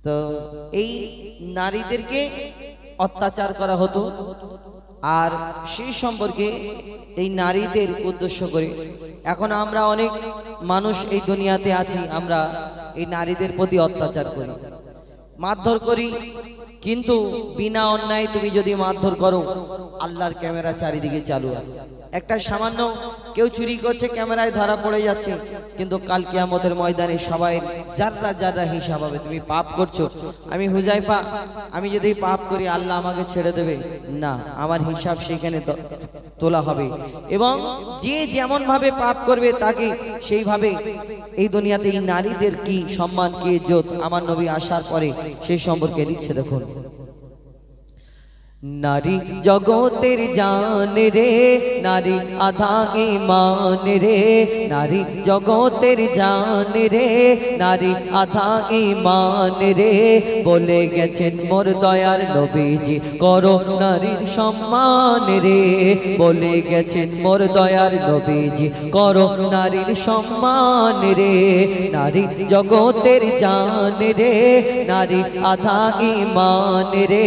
তো এই নারীদেরকে অত্যাচার করা হতো, আর সেই সম্পর্কে এই নারীদের উদ্দেশ্য করে এখন আমরা অনেক মানুষ এই দুনিয়াতে আছি, আমরা এই নারীদের প্রতি অত্যাচার করি, মারধর করি। কিন্তু বিনা অন্যায় তুমি যদি মারধর করো, আল্লাহর ক্যামেরা চারিদিকে চালু আছে। একটা সামান্য কেউ চুরি করছে, ক্যামেরায় ধরা পড়ে যাচ্ছে, কিন্তু কাল কিয়ামতের ময়দানে সবাই যাররা যাররা হিসাব হবে। তুমি পাপ করছো, আমি হুজাইফা, আমি যদি পাপ করি আল্লাহ আমাকে ছেড়ে দেবে না, আমার হিসাব সেখানে তোলা হবে। এবং যে যেমন ভাবে পাপ করবে তাকে সেইভাবে এই দুনিয়াতে এই নারীদের কি সম্মান, কি ইজ্জত আমার নবী আসার পরে সেই সম্পর্কে লিখছে। দেখুন, নারী জগতের জান রে, নারী আধা ঈমান রে, নারী জগতের জান রে, নারী আধা ঈমান রে, বলে গেছেন মোর দয়ার নবীজি করো নারীর সম্মান রে, বলে গেছেন মোর দয়ার নবীজি করো নারীর সম্মান রে। নারী জগতের জান রে, নারী আধা ঈমান রে,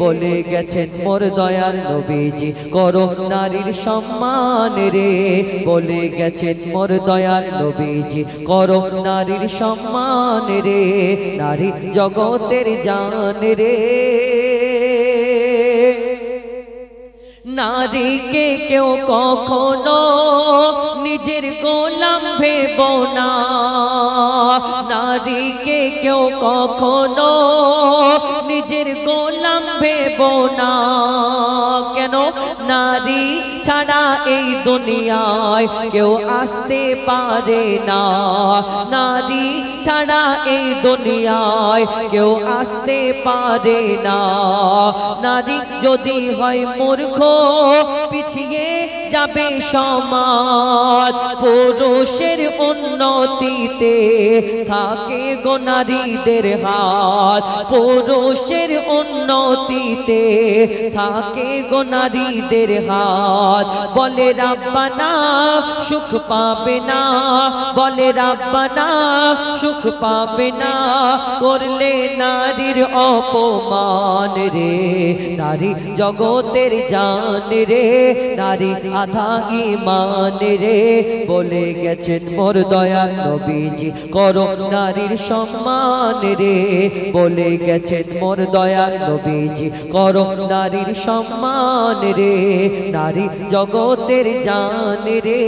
বলে গেছেন মোর দয়ার নবীজি করো নারীর সম্মান রে, বলে গেছেন মোর দয়ার নবীজি করো নারীর সম্মান রে। নারী জগতের জান রে, নারীকে কেউ কখনো নিজের গোলাম ভেবো না, নারীকে কেউ কখনো নিজের গোলাম ভেবো না। কেন? নারী ছাড়া এই দুনিয়ায় কেউ আসতে পারে না, নারী ছাড়া এই দুনিয়ায় কেউ আসতে পারে না। নারী যদি হয় মূর্খ, পিছিয়ে যাবে সমাজ। পুরুষের উন্নতিতে থাকে গো নারীদের হাত, পুরুষের উন্নতিতে থাকে গো নারীদের হাত। বলে রাব্বানা সুখ পাবে না, বলে রাব্বানা সুখ পাবে না, করলে নারীর অপমান রে। নারী জগতের জান রে, নারী আধা ঈমান রে, বলে গেছেন মোর দয়ার নবীজি করো নারীর সম্মান রে, বলে গেছেন মোর দয়ার নবীজি করো নারীর সম্মান রে। নারী জগতের জান রে।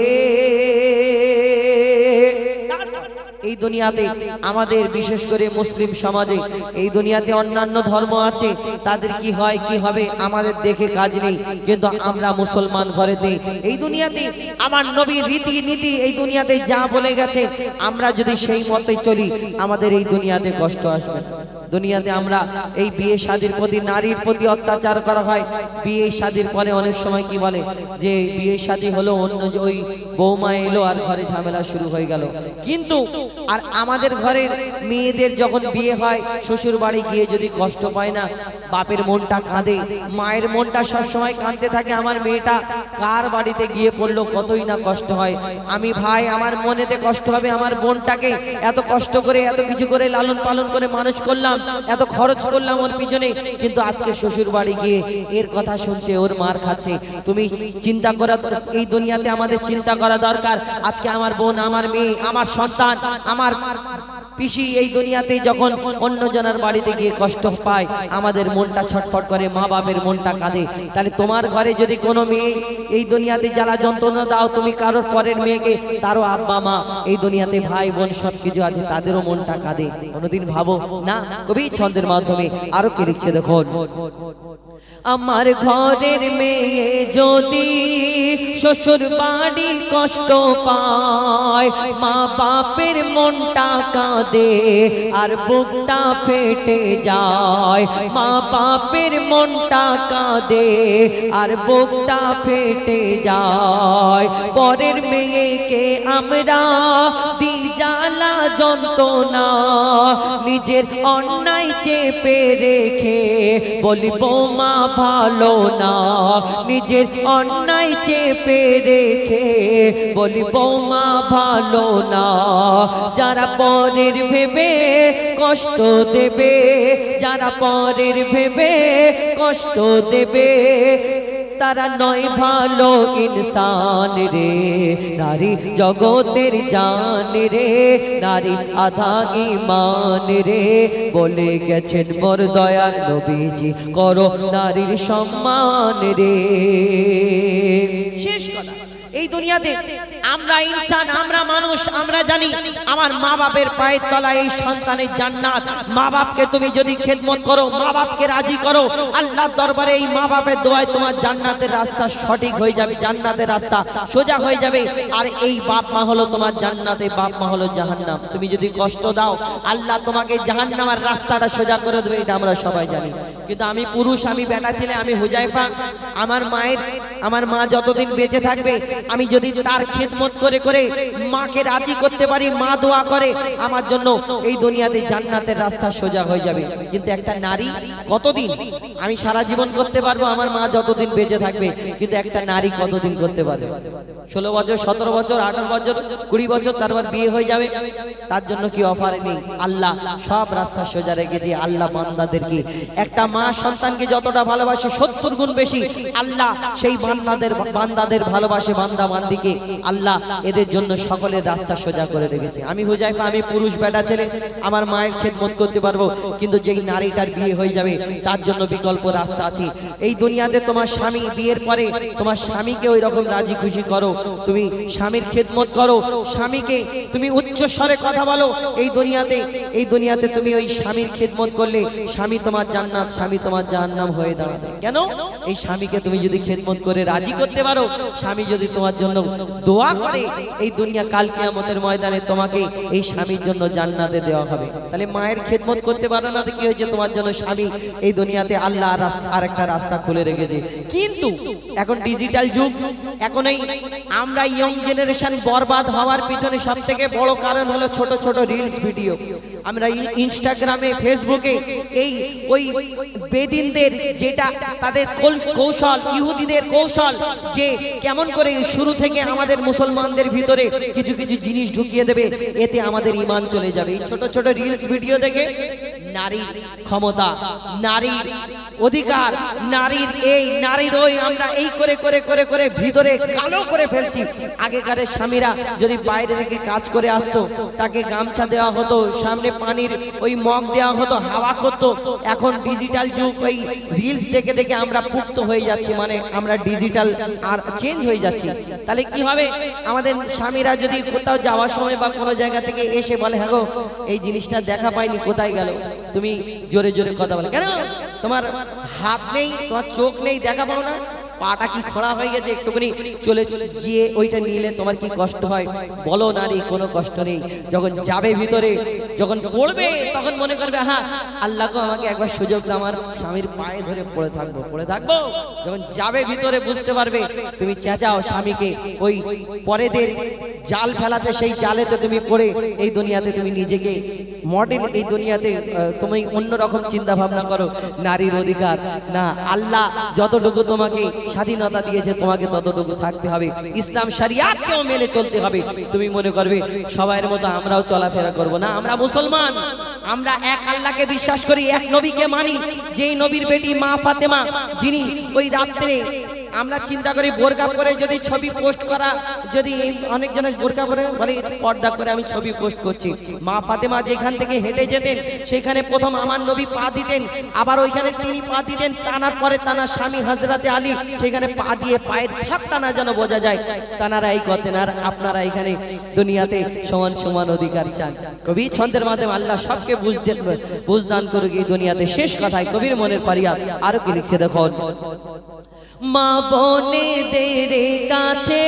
এই দুনিয়াতে আমাদের বিশেষ করে মুসলিম সমাজে এই দুনিয়াতে অন্যান্য ধর্ম আছে, তাদের কি হয় কি হবে আমাদের দেখে কাজ নেই, কিন্তু আমরা মুসলমান ঘরেতে এই দুনিয়াতে আমার নবীর রীতি নীতি এই দুনিয়াতে যা বলে গেছে আমরা যদি সেই মতে চলি, আমাদের এই দুনিয়াতে কষ্ট আসবে। দুনিয়াতে আমরা এই বিয়ে শাদীর প্রতি, নারীর প্রতি অত্যাচার করা হয়। বিয়ে শাদীর পরে অনেক সময় কি বলে যে বিয়ে শাদী হলো, অন্য ওই বৌমা এলো আর ঘরে ঝামেলা শুরু হয়ে গেল। কিন্তু আর আমাদের ঘরের মেয়েদের যখন বিয়ে হয়, শ্বশুর বাড়ি গিয়ে যদি কষ্ট পায় না, বাপের মনটা কাঁদে, মায়ের মনটা সবসময় কাঁদতে থাকে, আমার মেয়েটা কার বাড়িতে গিয়ে পড়লো, কতই না কষ্ট হয়। আমি ভাই, আমার মনেতে কষ্ট হবে, আমার বোনটাকে এত কষ্ট করে এত কিছু করে লালন পালন করে মানুষ করলাম, এত খরচ করলাম ওর পিছনে, কিন্তু আজকে শ্বশুর বাড়ি গিয়ে এর কথা শুনছে, ওর মার খাচ্ছে। তুমি চিন্তা করা, এই দুনিয়াতে আমাদের চিন্তা করা দরকার। আজকে আমার বোন, আমার মেয়ে, আমার সন্তান, আমার পিসি এই দুনিয়াতে যখন অন্য জনের বাড়িতে গিয়ে কষ্ট পায়, আমাদের মনটা ছটফট করে, মা বাপের মনটা কাঁদে। তাহলে তোমার ঘরে যদি কোনো মেয়ে এই দুনিয়াতে জ্বালা যন্ত্রণা দাও, তুমি কারোর পরের মেয়েকে, তারও আব্বা মা এই দুনিয়াতে ভাই বোন সবকিছু আছে, তাদেরও মনটা কাঁদে। কোনোদিন ভাবো না? কবি ছন্দের মাধ্যমে আরো কি লিখছে দেখুন, আমার ঘরের মেয়ে যদি শ্বশুর বাড়ি কষ্ট পায়, মা বাপের মনটা কাঁদে আর বুকটা ফেটে যায়। মা বাপের মনটা কাঁদে আর বুকটা ফেটে যায়। পরের মেয়েকে আমরা দি জ্বালা যন্ত্রণা নিজের অন্যায় চেপে রেখে বলিব মা ভালো না নিজের অন্যায় চেপে রেখে বলিব মা ভালো না যারা পরের ভেবে কষ্ট দেবে যারা পরের ভেবে কষ্ট দেবে তারা নয় ভালো ইনসান রে নারী জগতের জান রে নারী আধা ঈমান রে বলে গেছেন মোর দয়ার নবীজি করো নারীর সম্মান রে শেষ কথা এই দুনিয়াতে আমরা ইনসান আমরা মানুষ আমরা জানি আমার মা বাপের পায়ের তলায় এই সন্তানের জান্নাত মা বাপকে তুমি যদি খেদমত করো মা বাপকে রাজি করো আল্লাহর দরবারে এই মা বাপের দোয়ায় তোমার জান্নাতের রাস্তা সঠিক হয়ে যাবে জান্নাতের রাস্তা সোজা হয়ে যাবে আর এই বাপ মা হলো তোমার জান্নাতে বাপ মা হলো জাহান্নাম তুমি যদি কষ্ট দাও আল্লাহ তোমাকে জাহান্নামের রাস্তাটা সোজা করে দেবে এটা আমরা সবাই জানি কিন্তু আমি পুরুষ আমি বেটা ছেলে আমি হুজাইফা আমার মা যতদিন বেঁচে থাকবে আমি যদি তার খেদমত করে করে মাকে রাজি করতে পারি মা দোয়া করে আমার জন্য এই দুনিয়াতে জান্নাতের রাস্তা সোজা হয়ে যাবে কিন্তু একটা নারী কতদিন আমি সারা জীবন করতে পারবো আমার মা যতদিন বেঁচে থাকবে কিন্তু একটা নারী কতদিন করতে পারবে 16 বছর 17 বছর 18 বছর 20 বছর তারপর বিয়ে হয়ে যাবে তার জন্য কি অফার নেই আল্লাহ সব রাস্তা সোজা রেখেছে আল্লাহ বান্দাদেরকে একটা মা সন্তানকে যতটা ভালোবাসে 70 গুণ বেশি আল্লাহ সেই বান্দাদের ভালোবাসে বান্দা বান্দিকে আল্লাহ এদের জন্য সকলের রাস্তা সোজা করে রেখেছে আমি হুজাইফা আমি পুরুষ বেটা ছেলে আমার মায়ের খেদমত করতে পারবো কিন্তু যেই নারীটার বিয়ে হয়ে যাবে তার জন্য বিকল্প রাস্তা আছে এই দুনিয়াতে তোমার স্বামী বিয়ের পরে তোমার স্বামীকে ওই রকম রাজি খুশি করো তুমি স্বামীর খেদমত করো স্বামীকে তুমি উচ্চ স্বরে কথা বলো এই দুনিয়াতে তুমি ওই স্বামীর খেদমত করলে স্বামী তোমার জান্নাত স্বামী তোমার জাহান্নাম হয়ে দাঁড়াবে কেন এই স্বামীকে তুমি যদি খেদমত করে রাজি করতে পারো স্বামী যদি তোমার জন্য দোয়া করে এই দুনিয়া কাল কিয়ামতের ময়দানে তোমাকে এই স্বামীর জন্য জান্নাতে দেওয়া হবে তাহলে মায়ের খেদমত করতে পারো না তো কি হয়েছে তোমার জন্য স্বামী এই দুনিয়াতে আল্লাহ আর একটা রাস্তা খুলে রেখেছে কিন্তু এখন ডিজিটাল যুগ এখন এই আমরা ইয়ং জেনারেশন বরবাদ হওয়ার পিছনে সবথেকে বড় কারণ হলো ছোট ছোট রিলস ভিডিও আমরা ইনস্টাগ্রামে ফেসবুকে ওই বেদিনদের যেটা তাদের কৌশল ইহুদিদের কৌশল যে কেমন করে শুরু থেকে আমাদের মুসলমানদের ভিতরে কিছু কিছু জিনিস ঢুকিয়ে দেবে এতে আমাদের ঈমান চলে যাবে এই ছোট ছোট রিলস ভিডিও দেখে নারীর ক্ষমতা নারীর অধিকার নারীর ওই আমরা এই করে করে করে করে ভিতরে কালো করে ফেলছি আগেকারের স্বামীরা যদি বাইরে থেকে কাজ করে আসতো তাকে গামছা দেওয়া হতো সামনে পানির ওই মগ দেওয়া হতো হাওয়া করতো এখন ডিজিটাল যুগ ওই রিলস দেখে দেখে আমরা পুক্ত হয়ে যাচ্ছি মানে আমরা ডিজিটাল আর চেঞ্জ হয়ে যাচ্ছি তাহলে কি হবে আমাদের স্বামীরা যদি কোথাও যাওয়ার সময় বা কোনো জায়গা থেকে এসে বলে হ্যাঁ গো এই জিনিসটা দেখা পাইনি কোথায় গেল তুমি জোরে জোরে কথা বলে কেন তোমার হাত নেই তোমার চোখ নেই দেখা পাও না পাটা কি খোড়া হয়ে গেছে একটুখানি চলে চলে গিয়ে ওইটা নিলে তোমার কি কষ্ট হয় বলো নারী কোনো কষ্ট নেই যখন যাবে ভিতরে যখন পড়বে তখন মনে করবে হ্যাঁ আল্লাহকে আমাকে একবার সুযোগ দাও আমার স্বামীর পায়ে ধরে পড়ে থাকবো যখন যাবে ভিতরে বুঝতে পারবে তুমি চেঁচাও স্বামীকে ওই পরেদের জাল ফেলাতে সেই জালেতে তুমি পড়ে এই দুনিয়াতে তুমি নিজেকে মডেল এই দুনিয়াতে তুমি অন্যরকম চিন্তা ভাবনা করো নারীর অধিকার না আল্লাহ যতটুকু তোমাকে স্বাধীনতা দিয়েছে তোমাকে ততটুকু থাকতে হবে ইসলাম শরিয়াতকেও মেনে চলতে হবে তুমি মনে করবে সবার মতো আমরাও চলাফেরা করব না আমরা মুসলমান আমরা এক আল্লাহকে বিশ্বাস করি এক নবীকে মানি যেই নবীর বেটি মা ফাতেমা যিনি ওই রাত্রে আমরা চিন্তা করি বোরকা পরে যদি ছবি পোস্ট করা যদি অনেক জন বোরকা পরে বলে পর্দা করে আমি ছবি পোস্ট করছি মা ফাতেমা যেখান থেকে হেঁটে যেতেন সেখানে প্রথম আমার নবী পা দিতেন আবার ওইখানে তিনি পা দিতেন টানার পরে তানার স্বামী হযরতে আলী সেখানে পা দিয়ে পায়ের ছাপ টানা যেন বোঝা যায় তানারা এই করতেন আর আপনারা এখানে দুনিয়াতে সমান সমান অধিকার চান কবি ছন্দের মাধ্যমে আল্লাহ সবকে বুঝদান করুক এই দুনিয়াতে শেষ কথায় কবির মনের ফারিয়াদ আরো কি লিখছে দেখো মা বোনেদের কাছে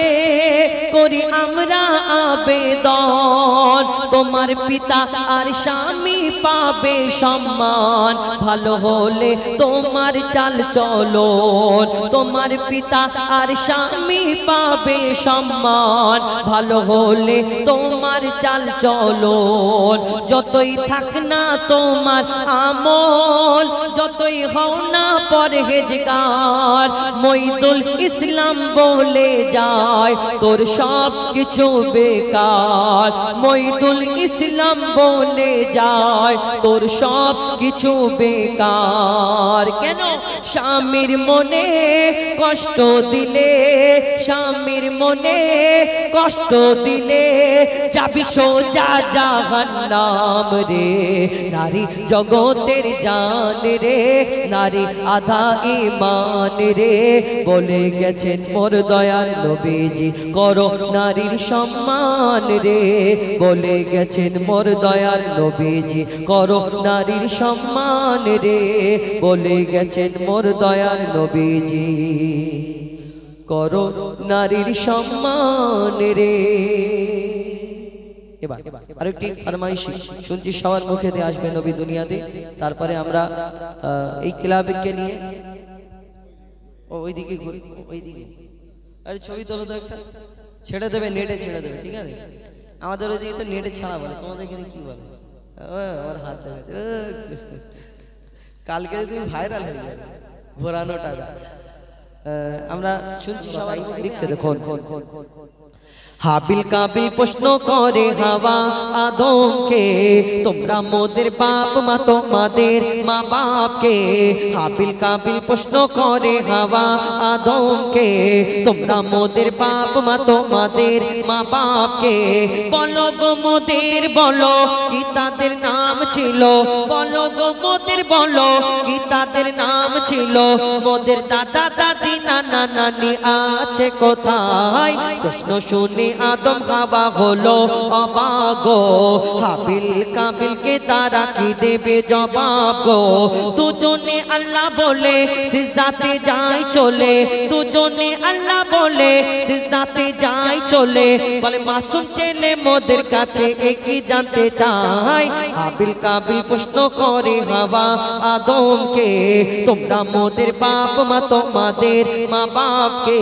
করি আমরা আবেদন তোমার পিতা আর স্বামী পাবে সম্মান ভালো হলে তোমার চাল চলন তোমার পিতা আর স্বামী পাবে সম্মান ভালো হলে তোমার চাল চলন যতই থাক না তোমার আমল যতই হও না পরহেজগার মঈদুল ইসলাম বলে যায় তোর সব কিছু বেকার মঈদুল ইসলাম বলে যায় তোর সব কিছু বেকার কেন স্বামীর মনে কষ্ট দিলে স্বামীর মনে কষ্ট দিলে যাবি সোজা জাহান্নাম রে নারী জগতের জান রে নারী আধা ঈমান রে বলে গেছেন মোর দয়াল নবীজি করো নারীর সম্মান রে বলে গেছেন মোর দয়াল নবীজি করো নারীর সম্মান রে বলে গেছেন মোর দয়াল নবীজি করো নারীর সম্মান রে এবার আরেকটি ফরমাইশ শুনছি সবার মুখেতে আসবে নবী দুনিয়াতে তারপরে আমরা এই ক্লাবকে নিয়ে ওইদিকে আরে ছবি তোলো তো একটা ছেড়ে দেবে নেটে ছেড়ে দেবে ঠিক আছে আমাদের ওইদিকে তো নেটে ছাড়া বলে তোমাদের এখানে কি বলে আমার হাত দেবে কালকে তুমি ভাইরাল হয়ে যাবে ঘোরানো টাকা আমরা শুনছি সবাই লিখছে দেখুন হাবিল কাবিল প্রশ্ন করে হাওয়া আদমকে তোমরা মোদের বাপ মা তোমাদের মা বাপকে হাবিল কাবিল প্রশ্ন করে হাওয়া আদমকে তোমরা মোদের বাপ মা তোমাদের মা বাপকে বলো গো মোদের বলো কি তাদের নাম ছিল বলো গো মোদের বলো কি তাদের নাম ছিল মোদের দাদা দাদি নানা নানি আছে কোথায় প্রশ্ন শুনে আদম হাওয়া হলো অবাক গো হাবিল কাবিলকে তারা কি দেবে জবাব গো দুজনে আল্লাহ বলে সিজদাতে যায় চলে দুজনে আল্লাহ বলে সিজদাতে যায় চলে বলে মাসুম ছেলে মোদের কাছে একই জানতে চাই হাবিল কাবিল প্রশ্ন করে হাওয়া আদমকে তোমরা মোদের বাপ মা তোমাদের মা বাপকে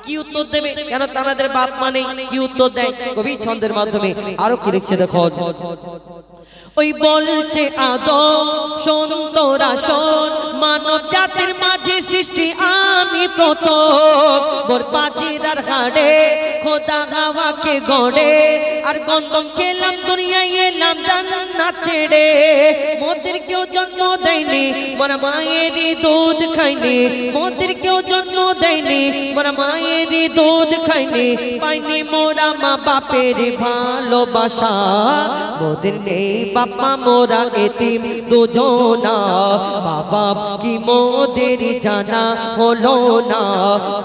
কি উত্তর দেবে কেন তাদের বাপ মানে কি উত্তর দেয় কবি ছন্দের মাধ্যমে আরো কি লিখছে দেখো ওই বলছে আদম শোন তোরা শোন মানব জাতির মাঝে সৃষ্টি আমি প্রথম মোর পাজিরার হাড়ে খোদা হাওয়াকে গড়ে আর গন্ধম খেলাম দুনিয়ায় এলাম জান্নাত ছেড়ে মোদের কেউ জন্ম দেয়নি মোর মায়েরই দুধ খাইনি মোদের কেউ জন্ম দেয়নি মোর মায়েরই দুধ খাইনি পাইনি মোরা মা বাপের ভালোবাসা মোদের নেই বাবা মোরা এতিম দুজনা বাবা কি মোদের জানা হলো না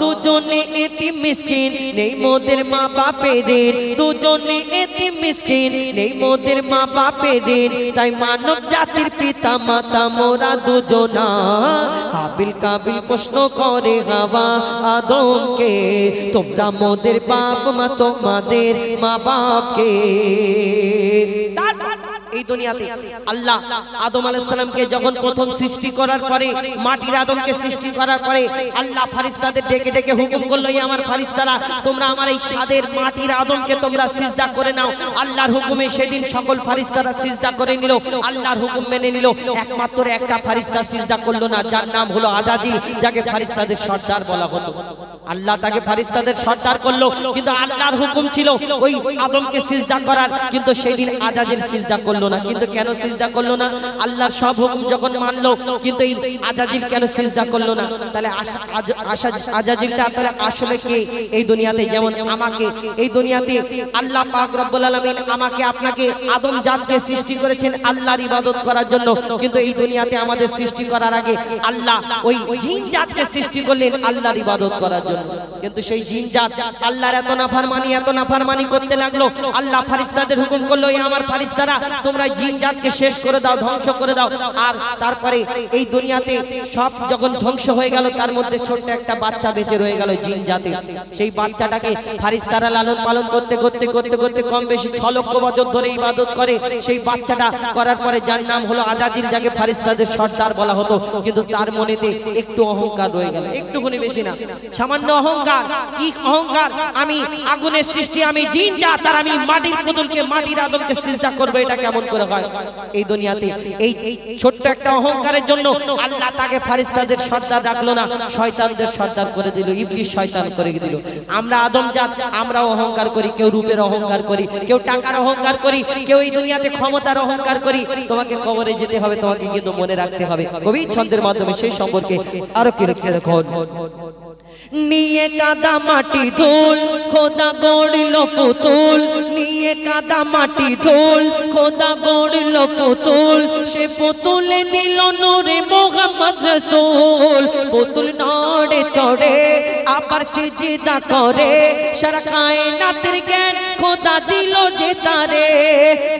দুজনে এতিম মিসকিন নেই মোদের মা বাপের দুজনে এতিম মিসকিন নেই মোদের মা বাপের তাই মানব জাতির পিতা মাতা মোরা দুজনা হাবিল কাবিল প্রশ্ন করে হাওয়া আদমকে তোমরা মোদের বাপ মা তোমাদের মা বাপকে এই দুনিয়াতে আল্লাহ আদম আলাইহিস সালামকে যখন প্রথম সৃষ্টি করার পরে মাটির আদমকে সৃষ্টি করার পরে আল্লাহ ফেরেশতাদের ডেকে ডেকে হুকুম করলো এই আমার ফেরেশতারা তোমরা আমার এই সাদের মাটির আদমকে তোমরা সিজদা করে নাও আল্লাহর হুকুমে সেদিন সকল ফেরেশতারা সিজদা করে নিল আল্লাহর হুকুম মেনে নিল একমাত্র একটা ফেরেশতা সিজদা করলো না যার নাম হলো আজাজিল যাকে ফেরেশতাদের সর্দার বলা হলো আল্লাহ তাকে ফেরেশতাদের সর্দার করলো কিন্তু আল্লাহর হুকুম ছিল ওই আদমকে সিজদা করার কিন্তু সেদিন আজাজিল সিজদা করলো না কিন্তু কেন সিজদা করলো না আল্লাহর সব হুকুম যখন মানলো কিন্তু এই আজাজিল কেন সিজদা করলো না তাহলে আজাজিলটা তাহলে আসলে কে এই দুনিয়াতে যেমন আমাকে এই দুনিয়াতে আল্লাহ পাক রব্বুল আলামিন আমাকে আপনাকে আদম জাতকে সৃষ্টি করেছেন আল্লাহর ইবাদত করার জন্য কিন্তু এই দুনিয়াতে আমাদের সৃষ্টি করার আগে আল্লাহ ওই জিন জাতকে সৃষ্টি করলেন আল্লাহর ইবাদত করার জন্য কিন্তু সেই জিন জাত আল্লাহর এত নাফরমানি করতে লাগলো আল্লাহ ফেরেশতাদের হুকুম করলো এই আমার ফেরেশতারা তোমরা জিন জাতকে শেষ করে দাও, ধ্বংস করে দাও। আর তারপরে এই দুনিয়াতে সব যখন ধ্বংস হয়ে গেল, তার মধ্যে ছোট্ট একটা বাচ্চা বেঁচে রয়ে গেল জিন জাতে। সেই বাচ্চাটাকে ফারিস্তারা লালন পালন করতে করতে করতে করতে কম বেশি 6 লক্ষ বছর ধরে ইবাদত করে। সেই বাচ্চাটা করার পরে যার নাম হলো আজাজিল, যাকে ফারিস্তাদের সর্দার বলা হতো। কিন্তু তার মনেতে একটু অহংকার রয়ে গেল, একটুখানি, বেশি না, সামান্য অহংকার। কি অহংকার? আমি আগুনের সৃষ্টি, আমি জিন জাত, আর আমি মাটির পুতুলকে, মাটির আদমকে সিজদা করব, এটা কেমন করে হয়? এই দুনিয়াতে এই ছোট্ট একটা অহংকারের জন্য আল্লাহ তাকে ফারিস্তাদের সর্দার রাখলো না, শয়তানদের সর্দার করে দিল, ইবলিস শয়তান করে দিল। আমরা আদম জাত, আমরাও অহংকার করি। কেউ রূপের অহংকার করি, কেউ টাকার অহংকার করি, কেউ এই দুনিয়াতে ক্ষমতার অহংকার করি। তোমাকে কবরে যেতে হবে, তোমাকে কিন্তু মনে রাখতে হবে। কবি ছন্দের মাধ্যমে সেই সম্পর্কে আরো কি লিখছে দেখো। নিয়ে কাদা মাটি ধুল খোদা গড়ল পুতুল, নিয়ে কাদা মাটি ধুল খোদা গড়ল পুতুল, সে পুতুলে দিল নূরে মোহাম্মদ রাসূল। পুতুল নড়ে চড়ে আবার সিজদা করে, সারা কায়নাতের জ্ঞান খোদা দিল যে তারে।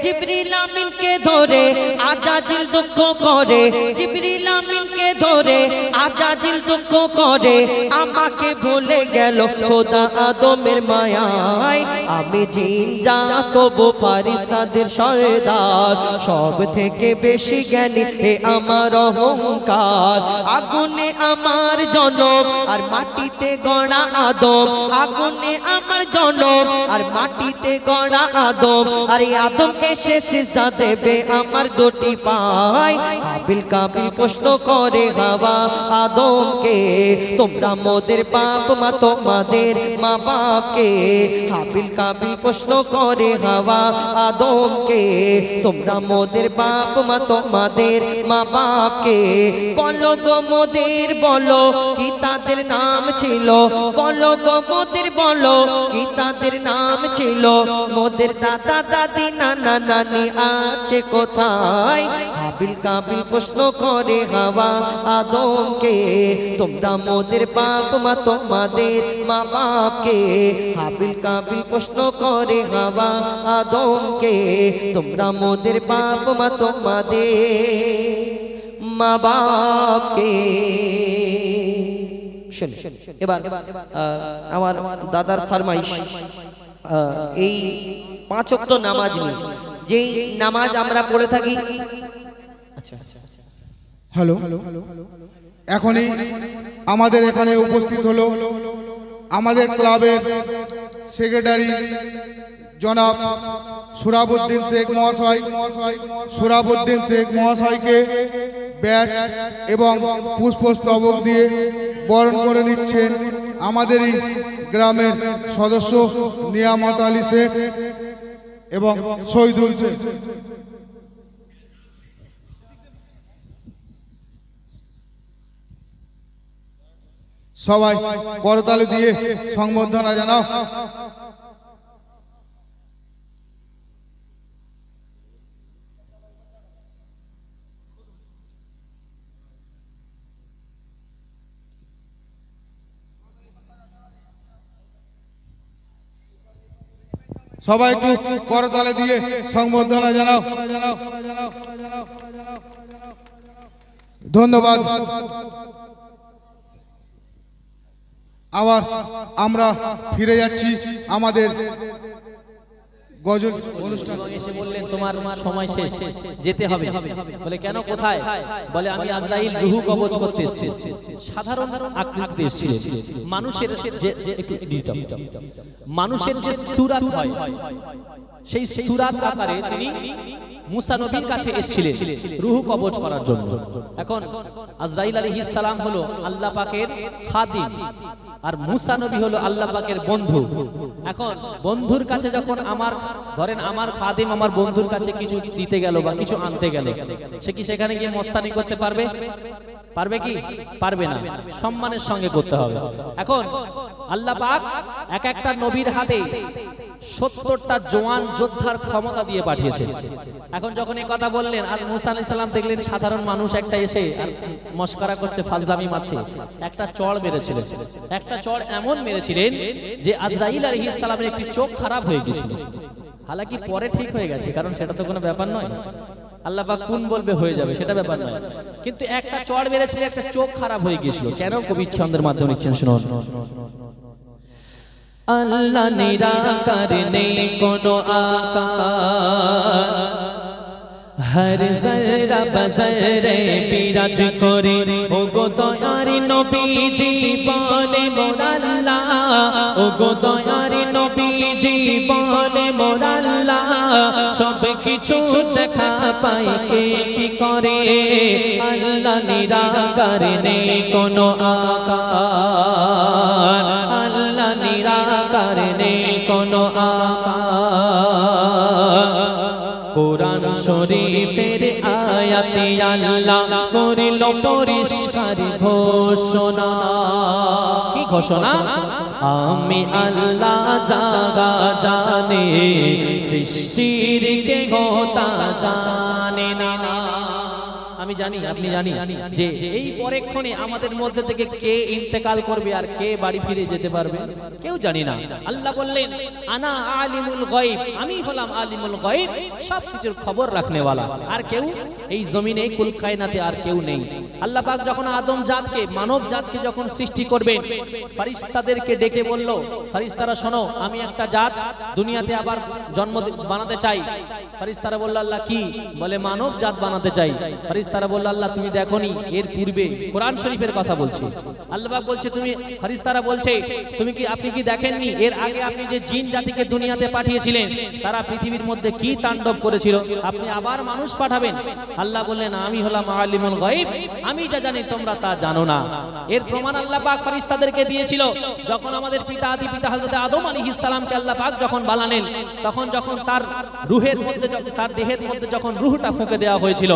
জিবরিল আমিনকে ধরে আজাজিল দুঃখ করে, জিবরিল আমিনকে ধরে আজাজিল দুঃখ করে। আমাকে ভুলে গেল খোদা আদমের মায়ায়, আমি জিন জাত তবু ফারিস্তাদের সর্দার। সব থেকে বেশি জ্ঞানী হে আমার অহংকার, আগুনে আমার জনম আর মাটিতে গড়া আদম, আগুনে আমার জনম আর মাটিতে গড়া আদম। আর এই আদমকে সে সিজদা দেবে আমার দুটি পায়। কাবিল কাবিল প্রশ্ন করে হাওয়া আদমকে, তোমরা মোদের বাপ মা তোমাদের মা বাপকে। কাবিল কাবিল প্রশ্ন করে হাওয়া আদমকে, তোমরা মোদের বাপ মা তোমাদের মা বাপকে। বলো গো মোদের, বলো কি তাদের নাম ছিল, বলো গো মোদের, বলো কি তাদের নাম ছিল। মোদের দাদা দাদি নানা নানি আছে কোথায়? কাবিল কাবিল প্রশ্ন করে হাওয়া আদমকে, তোমরা মোদের বাপ মা তোমাদের মা বাপকে। কাবিল কাবিল প্রশ্ন করে হাওয়া আদমকে, তোমরা মোদের বাপ মা তোমাদের মা বাপকে। এবার আমার দাদার ফরমাইশ, এই 5 ওয়াক্ত নামাজ নিয়ে, যেই নামাজ আমরা পড়ে থাকি। আচ্ছা, হ্যালো, এখনই আমাদের এখানে উপস্থিত হলো আমাদের ক্লাবের সেক্রেটারি জনাব সুরাবউদ্দিন শেখ মহাশয়। সুরাবউদ্দিন শেখ মহাশয়কে ব্যাচ এবং পুষ্পস্তবক দিয়ে বরণ করে দিচ্ছেন আমাদেরই গ্রামের সদস্য নিয়ামত আলী শেখ এবং শহীদুল শেখ। সবাই করতালি দিয়ে সংবর্ধনা জানাও। সবাই একটু করতালি দিয়ে সংবর্ধনা জানাও। ধন্যবাদ। আবার আমরা ফিরে যাচ্ছি আমাদের গজল অনুষ্ঠান। এসে বললেন তোমার সময় শেষ, যেতে হবে। বলে কেন, কোথায়? বলে আমি আজরাইল রূহ কবজ করতে এসেছি। সাধারণ আকৃতিতে এসেছিলেন। মানুষের মানুষের যে সূরাত হয়, সেই সূরাত আকারে তিনি মুসা নবীর কাছে এসেছিলেন রূহ কবজ করার জন্য। এখন আজরাইল আলাইহিস সালাম হলো আল্লাহ পাকের খাদিম, আর মুসা নবী হলো আল্লাহ পাকের বন্ধু। এখন বন্ধুর কাছে যখন ধরেন আমার খাদিম আমার বন্ধুর কাছে কিছু দিতে গেল বা কিছু আনতে গেল, সে কি সেখানে গিয়ে মস্তানি করতে পারবে? পারবে কি? পারবে না। সম্মানের সঙ্গে করতে হবে। এখন আল্লাহ পাক এক একটা নবীর হাতে 70টা জওয়ান যোদ্ধার ক্ষমতা দিয়ে পাঠিয়েছেন। এখন যখন এই কথা বললেন, আর মুসা আলাইহিস সালাম দেখলেন সাধারণ মানুষ একটা এসে মস্করা করছে, ফাজলামি মারছে, একটা চড় মেরেছিলেন। একটা চড় এমন মেরেছিলেন যে আজরাইল আলাইহিস সালামের একটি চোখ খারাপ হয়ে গিয়েছিল। হালাকি পরে ঠিক হয়ে গেছে, কারণ সেটা তো কোনো ব্যাপার নয়। আল্লাহ পাক কোন বলবে হয়ে যাবে সেটা ব্যাপার নয়, কিন্তু একটা চড় মেরেছিল, একটা চোখ খারাপ হয়ে গিয়েছিল। কেন? কবি ছন্দের মাধ্যমে নিচ্ছেন, শুনুন। আল্লাহ নিরাকার নেই কোনো আকার, हर जरा बजरे बिराज करे ओ गो दयारी नबी जीवने मोर अल्लाह, ओ गो दयारी नबी जीवने मोर अल्लाह, सब किछु देखा पाई के की करे, अल्लाह निराकार नेই कोनो आकार, अल्लाह निराकार नेই कोनो आकार। कुरान शरीफेर आयाते आल्लाह करिल परिष्कार घोषणा। की घोषणा? आमी आल्लाह जागा जाने सृष्टिर के गोता जाने ना। আমি জানি, আপনি জানি যে এই পরক্ষণে আমাদের মধ্যে থেকে কে ইন্তেকাল করবে আর কে বাড়ি ফিরে যেতে পারবে, কেউ জানি না। আল্লাহ বললেন আনা আলিমুল গায়ব, আমি হলাম আলিমুল গায়ব, সব কিছুর খবর রাখনে वाला। আর কেউ এই জমিনে কুল কায়নাতে আর কেউ নেই। আল্লাহ পাক যখন আদম জাতকে, মানব জাতকে যখন সৃষ্টি করবেন, ফেরেশতাদেরকে ডেকে বলল, ফেরেশতারা শোনো, আমি একটা জাত দুনিয়াতে আবার জন্ম বানাতে চাই। ফেরেশতারা বলল আল্লাহ কি? বলে মানব জাত বানাতে চাই। ফেরেশতারা বলল আল্লাহ তুমি দেখোনি এর পূর্বে? কোরআন শরীফের কথা বলছি। আল্লাহ পাক বলছে তুমি, ফেরেশতারা বলছে তুমি কি, আপনি কি দেখেননি এর আগে আপনি যে জিন জাতিকে দুনিয়াতে পাঠিয়েছিলেন তারা পৃথিবীর মধ্যে কি তাণ্ডব করেছিল, আপনি আবার মানুষ পাঠাবেন? আল্লাহ বললেন আমি হলাম আলিমুল গায়ব, আমি যা জানি তোমরা তা জানো না। এর প্রমাণ আল্লাহ পাক ফেরেশতাদেরকে দিয়েছিল যখন আমাদের পিতা আদি পিতা হযরত আদম আলাইহিস সালামকে আল্লাহ পাক যখন বানালেন, তখন যখন তার রূহের মধ্যে, তার দেহের মধ্যে যখন রূহটা ফুঁকে দেওয়া হয়েছিল,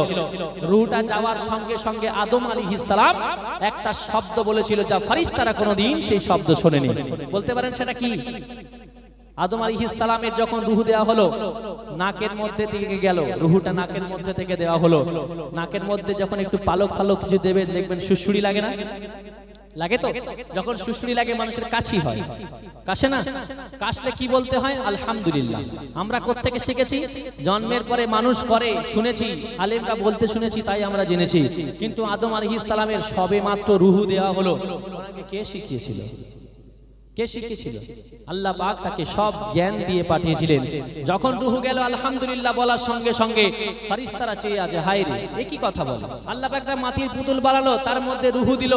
রূহটা যাওয়ার সঙ্গে সঙ্গে আদম আলাইহিস সালাম একটা শব্দ বলেছিল যা ফেরেশতারা কোনোদিন সেই শব্দ শোনেনি। বলতে পারেন সেটা কি? আদম আলাইহিস সালামের যখন রূহ দেওয়া হলো, নাকের মধ্যে থেকে গেল, রূহটা নাকের মধ্যে থেকে দেওয়া হলো। নাকের মধ্যে যখন একটু পালক ফালক কিছু দেবে দেখবেন সুসুড়ি লাগে না? লাগে তো? যখন সুসুড়ি লাগে মানুষের কাশি হয়, কাশে না? কাশলে কি বলতে হয়? আলহামদুলিল্লাহ। আমরা কোত্থেকে শিখেছি? জন্মের পরে মানুষ করে শুনেছি, আলেমরা বলতে শুনেছি, তাই আমরা জেনেছি। কিন্তু আদম আলাইহিস সালামের সবে মাত্র রূহ দেওয়া হলো, ওনাকে কে শিখিয়েছিল? কে শিখিয়েছিল? আল্লাহ পাক তাকে সব জ্ঞান দিয়ে পাঠিয়েছিলেন। যখন রূহ গেল আলহামদুলিল্লাহ বলার সঙ্গে সঙ্গে ফেরেশতারা চেয়ে আছে, হায় রে এ কি কথা বলে। আল্লাহ পাক একটা মাটির পুতুল বানালো, তার মধ্যে রূহ দিল,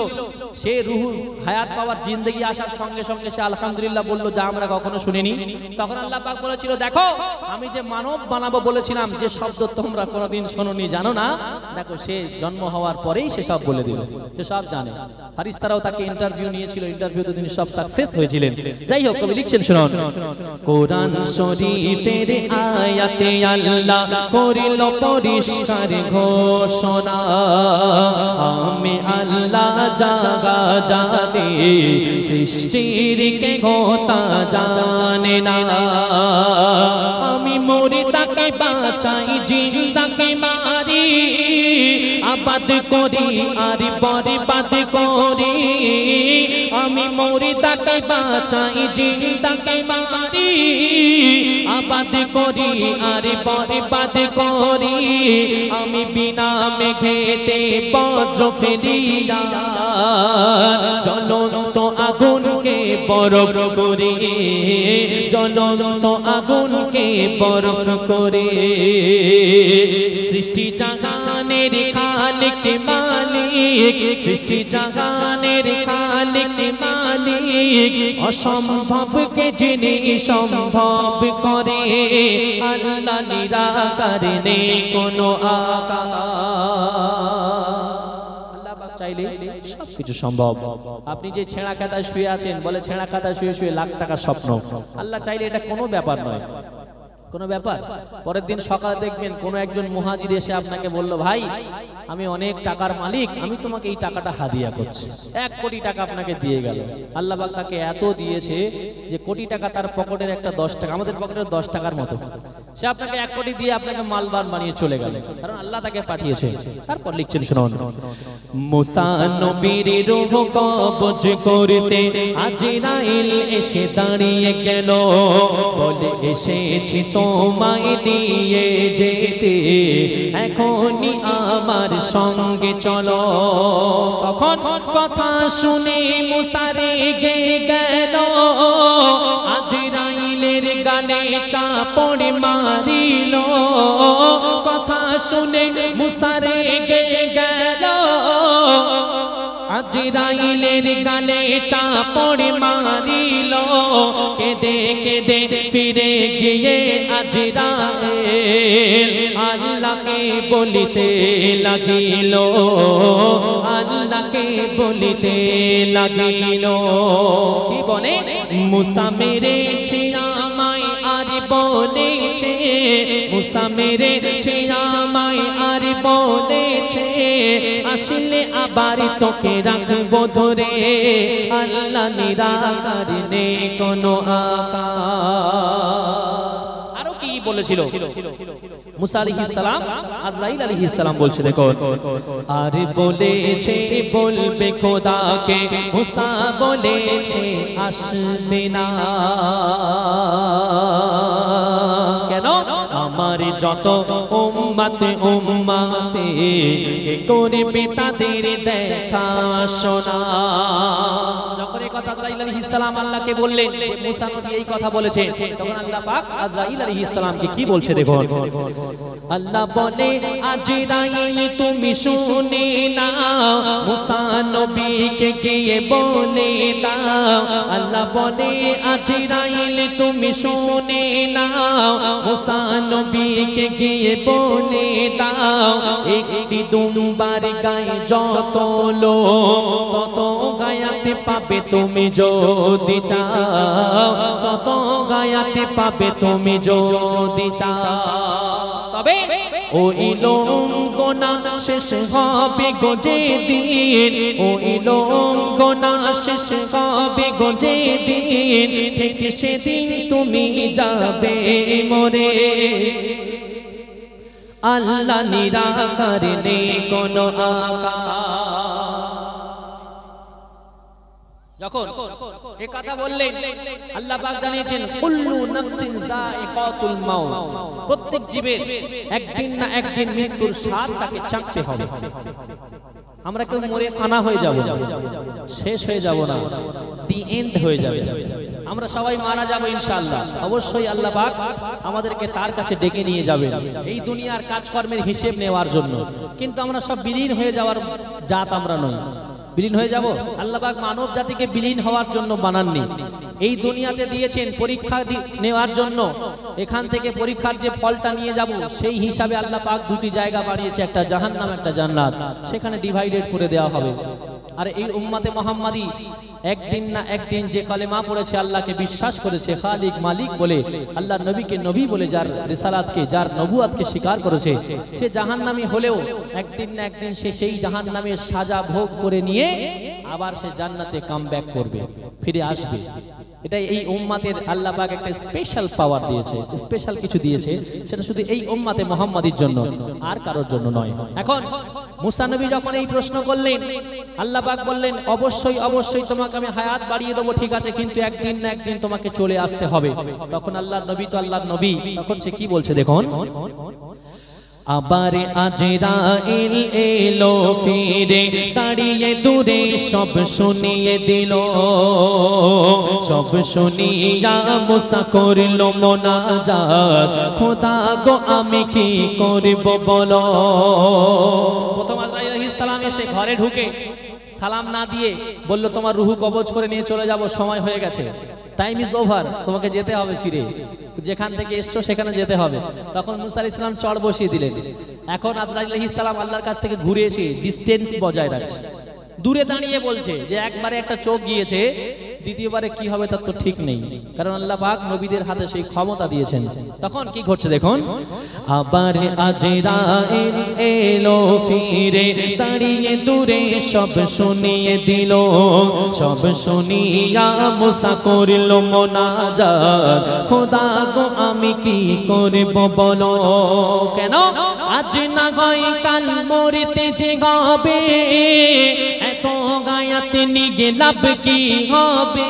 সে রূহ হায়াত পাওয়ার জিন্দেগি আসার সঙ্গে সঙ্গে সে আলহামদুলিল্লাহ বলল যা আমরা কখনো শুনিনি। তখন আল্লাহ পাক বলেছিল দেখো আমি যে মানব বানাবো বলেছিলাম, যে শব্দ তোমরা কোনোদিন শোনোনি জানো না, দেখো সে জন্ম হওয়ার পরেই সে সব বলে দিল, সে সব জানে। ফেরেশতারাও তাকে ইন্টারভিউ নিয়েছিল, ইন্টারভিউতে তিনি সব সাকসেস হয়েছিলেন। যাই হোক, কবি লিখছেন শুনুন। কোরআন শরীফের আয়াতে আল্লাহ করিল পরিষ্কার ঘোষণা, আমি আল্লাহ জাগা জানে সৃষ্টির কে গোতা জানে না, আমি মরি তাকে বাঁচাই জিন্দাকে মারি, আবাদ করি আর বরবাদ করি, আমি মরি তাকে বাঁচাই জিন্দাকে মারি, আবাদ করি আর বরবাদ করি, আমি বিনা মেঘেতে বজ্র ফেলিয়া জ্বলন্ত আগুনকে বরফ করি, জ্বলন্ত আগুনকে বরফ করে, সৃষ্টি জাগানের খালিক মালিক, সৃষ্টি জাগানের খালিক মালিক, অসম্ভবকে যিনি সম্ভব করে, আল্লাহ নিরাকার নেই কোনো আকার। চাইলে সবকিছু সম্ভব। আপনি যে ছেঁড়া খাতায় শুয়ে আছেন, বলে ছেঁড়া খাতায় শুয়ে শুয়ে লাখ টাকার স্বপ্ন, আল্লাহ চাইলে এটা কোনো ব্যাপার নয়, কোনো ব্যাপার। পরের দিন সকালে দেখবেন কোনো একজন মুহাজির এসে আপনাকে বলল ভাই আমি অনেক টাকার মালিক, আমি তোমাকে এই টাকাটা হাদিয়া করছি, 1 কোটি টাকা আপনাকে দিয়ে গেল। আল্লাহ পাক তাকে এত দিয়েছে যে কোটি টাকা তার পকেটের একটা 10 টাকা, আমাদের পকেটের 10 টাকার মতো, সে আপনাকে 1 কোটি দিয়ে আপনাকে মালবান বানিয়ে চলে গেল, কারণ আল্লাহ তাকে পাঠিয়েছে। তারপর লিখছেন শুনুন, মুসা নবীর রূহ কবজ করতে আজরাইল এসে দাঁড়িয়ে গেল, বলে এসেছি তোমায় নিয়ে যেতে, এখনই আমার সঙ্গে চলো। তখন কথা শুনে মুসা রেগে গেল, আজরাইলের গালে চাপড় মারিল। কথা শুনে মুসা রেগে গেল, আজরাইলের গালে চাপড় মারিল। কেঁদে কেঁদে ফিরে গিয়ে আজরাইল আল্লাহকে বলিতে লাগিল, আল্লাহকে বলিতে লাগিল। কি বলে? মুসা মেরেছে আমায় আর বলেছে, মুসা মেরেছে আমায় আর বলেছে, আসলে আবার তোকে রাখবো ধরে, আল্লাহ নিরাকার নেই কোনো আকার। আরো কি বলেছিল মুসা আলাইহিস সালাম? আজরাইল আলাইহিস সালাম বলছে, দেখো, আর বলেছে বলবে খোদাকে, মুসা বলেছে আসবে না। কেন? আমার যত উম্মতে উম্মতে কে করবে তাদের দেখা শোনা। যখন এই কথা আজরাইল আলাইহিস সালাম আল্লাহকে বললেন যে মুসা নবী এই কথা বলেছে, তখন আল্লাহ পাক আজরাইল আলাইহিস সালামকে কি বলছে দেখুন। আল্লাহ বলে, আজরাইল তুমি শুনে না, মুসা নবীকে গিয়ে বলে দাও। আল্লাহ বলে, আজরাইল তুমি শুনে না, মুসা নবীকে গিয়ে বলে দাও, একটি দুমবার গায়ে যত লোক তত গায়াতে পাবে তুমি যদি চাও, তত গায়াতে পাবে তুমি যদি চাও। তবে ওই লোঙ্গনা শেষ হবে গোজে দিন, ওই লোঙ্গনা শেষ হবে গোজে দিন, ঠিক সেদিন তুমি যাবে মরে, আল্লাহ নিরাকার নেই কোনো আকার। যখন এই কথা বললেন, আল্লাহ পাক জানিয়েছেন, কুল্লু নাফসিন যায়িকাতুল মাউত, প্রত্যেক জীবের একদিন না একদিন মৃত্যুর স্বাদ তাকে চাখতে হবে। আমরা কেউ মরে ফানা হয়ে যাব, শেষ হয়ে যাব না, দি এন্ড হয়ে যাবে। আমরা সবাই মারা যাব ইনশাআল্লাহ। অবশ্যই আল্লাহ পাক আমাদেরকে তার কাছে ডেকে নিয়ে যাবে এই দুনিয়ার কাজকর্মের হিসেব নেওয়ার জন্য। কিন্তু আমরা সব বিলীন হয়ে যাওয়ার জাত আমরা নই। বিলীন হয়ে যাব? আল্লাহ পাক মানব জাতিকে বিলীন হওয়ার জন্য বানাননি, এই দুনিয়াতে দিয়েছেন পরীক্ষা নেওয়ার জন্য। এখান থেকে পরীক্ষার যে ফলটা নিয়ে যাব সেই হিসাবে আল্লাহ পাক দুটি জায়গা বাড়িয়েছে, একটা জাহান্নাম একটা জান্নাত, সেখানে ডিভাইডেড করে দেওয়া হবে। আর এই উম্মতে মুহাম্মাদি একদিন না একদিন যে কালেমা পড়েছে, আল্লাহকে বিশ্বাস করেছে খালিক মালিক বলে, আল্লাহর নবীকে নবী বলে, যার রিসালাতকে যার নবুয়াতকে স্বীকার করেছে, সে জাহান্নামী হলেও একদিন না একদিন সে সেই জাহান্নামের সাজা ভোগ করে নিয়ে আবার সে জান্নাতে কামব্যাক করবে, ফিরে আসবে। এটাই এই উম্মাতের আল্লাহ পাক একটা স্পেশাল পাওয়ার দিয়েছে, স্পেশাল কিছু দিয়েছে, সেটা শুধু এই উম্মাতে মুহাম্মাদির জন্য, আর কারোর জন্য নয়। এখন মুসা নবী যখন এই প্রশ্ন করলেন, আল্লাহ পাক বললেন, অবশ্যই অবশ্যই তোমাকে আমি হায়াত বাড়িয়ে দেবো, ঠিক আছে, কিন্তু একদিন না একদিন তোমাকে চলে আসতে হবে। তখন আল্লাহর নবী তো আল্লাহর নবী, তখন সে কি বলছে দেখুন, আবার আজরাইল এলো ফিরে, দাঁড়িয়ে দূরে সব শুনিয়ে দিল, সব শুনিয়া মুসা করলো মোনাজাত, খোদা গো আমি কি করব বলো। প্রথম আজরাইল আলাইহিস সালাম এসে ঘরে ঢুকে সালাম না দিয়ে বলল, তোমার রুহু কবজ করে নিয়ে চলে যাব, সময় হয়ে গেছে, টাইম ইজ ওভার, তোমাকে যেতে হবে, ফিরে যেখান থেকে এসছো সেখানে যেতে হবে। তখন মুসা আলাইহিস সালাম চড় বসিয়ে দিলেন। এখন আজরাইল আলাইহিস সালাম আল্লাহর কাছ থেকে ঘুরে এসে ডিসটেন্স বজায় রাখছে, দূরে দাঁড়িয়ে বলছে যে একবারে একটা চোখ গিয়েছে, দ্বিতীয়বারে কি হবে তার তো ঠিক নেই, কারণ আল্লাহ পাক নবীদের হাতে সেই ক্ষমতা দিয়েছেন। তখন কি ঘটছে দেখুন, আবার আজরাইল এলো ফিরে, দাঁড়িয়ে দূরে সব শুনিয়ে দিল, সব শুনিয়া মুসা করিল মোনাজাত, খোদা গো আমি কি করব বলো, কেন আজ না গয় কাল মরতে যে গাবে, এত গায়াতে নিগে লাভ কি হবে,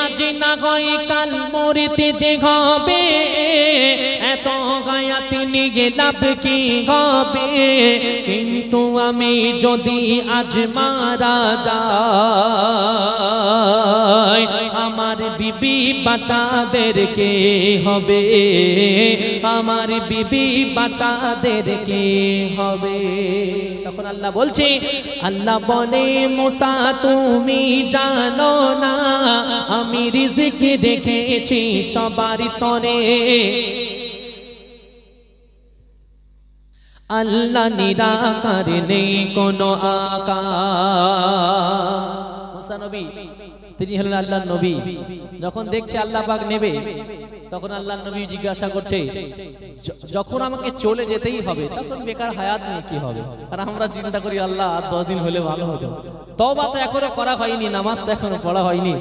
আজ না গয় কাল মরতে যে গাবে, এত গায়াতে নিগে লাভ কি হবে, কিন্তু আমি যদি আজ মারা যাই, আমার বিবি বাচ্চাদের কে হবে, আমার বিবি বাচ্চাদের কে হবে। তখন আল্লাহ বলছে, আল্লাহ বলে মুসা তুমি জানো না, আমি রিজিক রেখেছি সবার তরে, আল্লাহ নিরাকার নেই কোনো আকার। মুসা নবী তিনি হলেন আল্লাহর নবী, যখন দেখছে আল্লাহ পাক নেবে, তখন আল্লাহর নবী জিজ্ঞাসা করছে, যখন আমাকে চলে যেতেই হবে তখন বেকার হায়াত নিয়ে কি হবে? আর আমরা চিন্তা করি আল্লাহ আর 10 দিন হলে ভালো হতো, তওবা তো এখনো করা হয়নি, নামাজ তো এখনো পড়া হয়নি,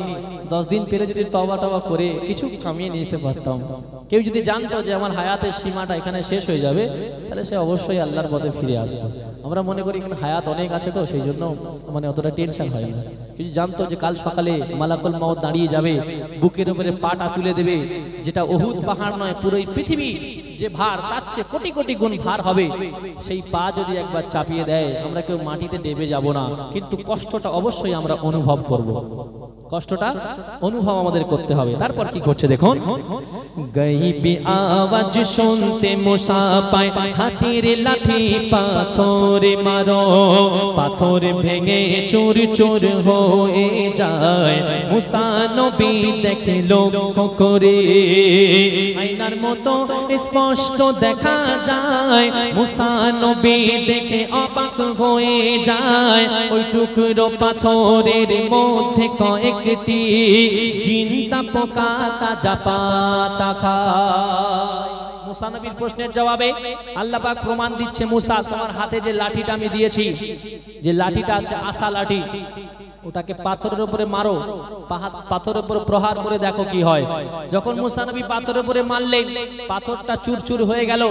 10 দিন পেরে যদি তওবা টওবা করে কিছু কামিয়ে নিতে পারতাম। কেউ যদি জানতো যে আমার হায়াতের সীমাটা এখানে শেষ হয়ে যাবে, তাহলে সে অবশ্যই আল্লাহর পথে ফিরে আসতো। আমরা মনে করি এখানে হায়াত অনেক আছে তো সেই জন্য মানে অতটা টেনশন হয় না। কিছু জানতো যে কাল সকালে মালাকুল মাউত দাঁড়িয়ে যাবে, বুকের উপরে পাটা তুলে দেবে, যেটা উহুদ পাহাড় নয় পুরো পৃথিবী যে ভার তার চেয়ে কোটি কোটি গুণ ভার হবে, সেই পা যদি একবার চাপিয়ে দেয় আমরা কেউ মাটিতে ডেবে যাব না, কিন্তু কষ্টটা অবশ্যই আমরা অনুভব করব, কষ্টটা অনুভব আমাদের করতে হবে। তারপর কি করছে দেখুন, গাইবি আওয়াজ শুনতে মুসা পায়, হাতের লাঠি পাথরে মারো, পাথর ভেঙে চুর চুর হয়ে যায়, মুসা নবী দেখে লক্ষ্য করে, আয়নার মতো স্পষ্ট দেখা যায়, মুসা নবী দেখে অবাক হয়ে যায়, ওই টুকরো পাথরের মধ্যে কয়েকটি জিন্দা পোকা তাজা পাতা খায়। মুসা নবীর প্রশ্নের জবাবে আল্লাহ পাক প্রমাণ দিচ্ছে, মুসা তোমার হাতে যে লাঠিটা আমি দিয়েছি, যে লাঠিটা আছে আসা লাঠি, ওটাকে পাথরের উপরে মারো, পাথরের উপরে প্রহার করে দেখো কি হয়। যখন মুসা নবী পাথরের উপরে মারলেন, পাথরটা চুরচুর হয়ে গেল।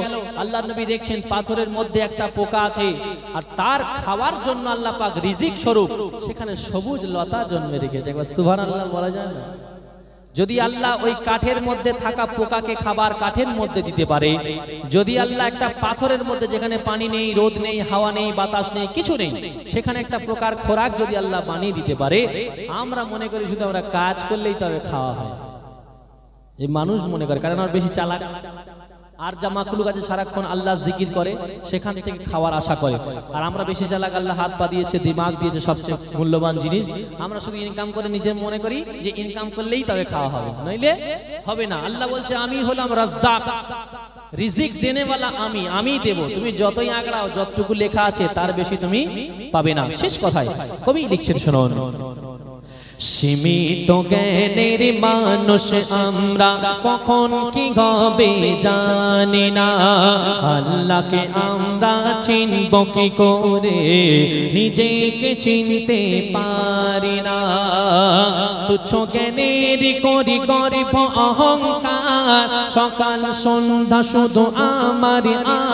আল্লাহ নবী দেখছেন পাথরের মধ্যে একটা পোকা আছে, আর তার খাওয়ার জন্য আল্লাহ পাক রিজিক স্বরূপ সেখানে সবুজ লতা জন্মে রেখেছে। একবার সুবহানাল্লাহ বলা যায় না? যদি আল্লাহ ওই কাঠের মধ্যে থাকা পোকাকে খাবার কাঠের মধ্যে দিতে পারে, যদি আল্লাহ একটা পাথরের মধ্যে যেখানে পানি নেই, রোদ নেই, হাওয়া নেই, বাতাস নেই, কিছু নেই, সেখানে একটা প্রকার খোরাক যদি আল্লাহ বানিয়ে দিতে পারে, আমরা মনে করি শুধু আমরা কাজ করলেই তবে খাওয়া হয়। এই মানুষ মনে করে, কারণ আর বেশি চালাক, আর যা মাখলুক আছে সারাক্ষণ আল্লাহ জিকির করে, সেখান থেকে খাওয়ার আশা করে। আর আমরা বেশি চালাক, আল্লাহ হাত পা দিয়েছে, দিমাগ দিয়েছে, সবচেয়ে মূল্যবান জিনিস, আমরা শুধু ইনকাম করে নিজে মনে করি যে ইনকাম করলেই তবে খাওয়া হবে, নইলে হবে না। আল্লাহ বলছে আমি হলাম রাজ্জাক, রিজিক দেনেওয়ালা আমি দেব, তুমি যতই আঁকড়াও, যতটুকু লেখা আছে তার বেশি তুমি পাবে না। শেষ কথায় কবি লিখছেন শুনুন, সীমিত জ্ঞানের মানুষ আমরা, কখন কি হবে জানি না, আল্লাহকে আমরা চিনব কি করে, নিজেকে চিনতে পারি না, তুচ্ছ জ্ঞানের করি গর্ব অহংকার, সকাল সন্ধ্যা শুধু আমার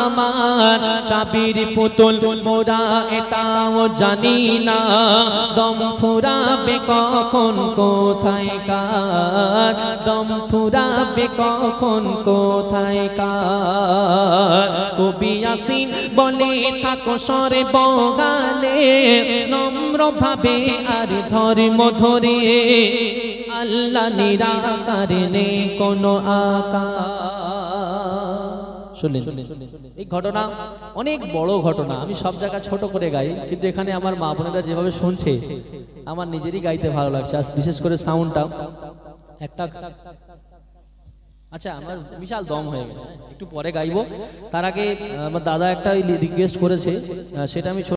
আমার, চাবির পুতুল মোরা এটাও জানি না, দম ফুরাবে কখন কোথায় কার, দম ফুরাবে কখন কোথায় কার। কবি ইয়াসিন বলে থাকো সরে বগালে, নম্র ভাবে আর ধর্ম ধরে, আল্লাহ নিরাকার নেই কোনো আকার। শুনলেন এই ঘটনা অনেক বড় ঘটনা, আমি সব জায়গা ছোট করে গাই, কিন্তু এখানে আমার মা বোনেরা যেভাবে শুনছে আমার নিজেরই গাইতে ভালো লাগছে। আজ বিশেষ করে সাউন্ডটা একটা, আচ্ছা আমার বিশাল দম হয়ে গেছে, একটু পরে গাইবো। তার আগে আমার দাদা একটা রিকোয়েস্ট করেছে, সেটা আমি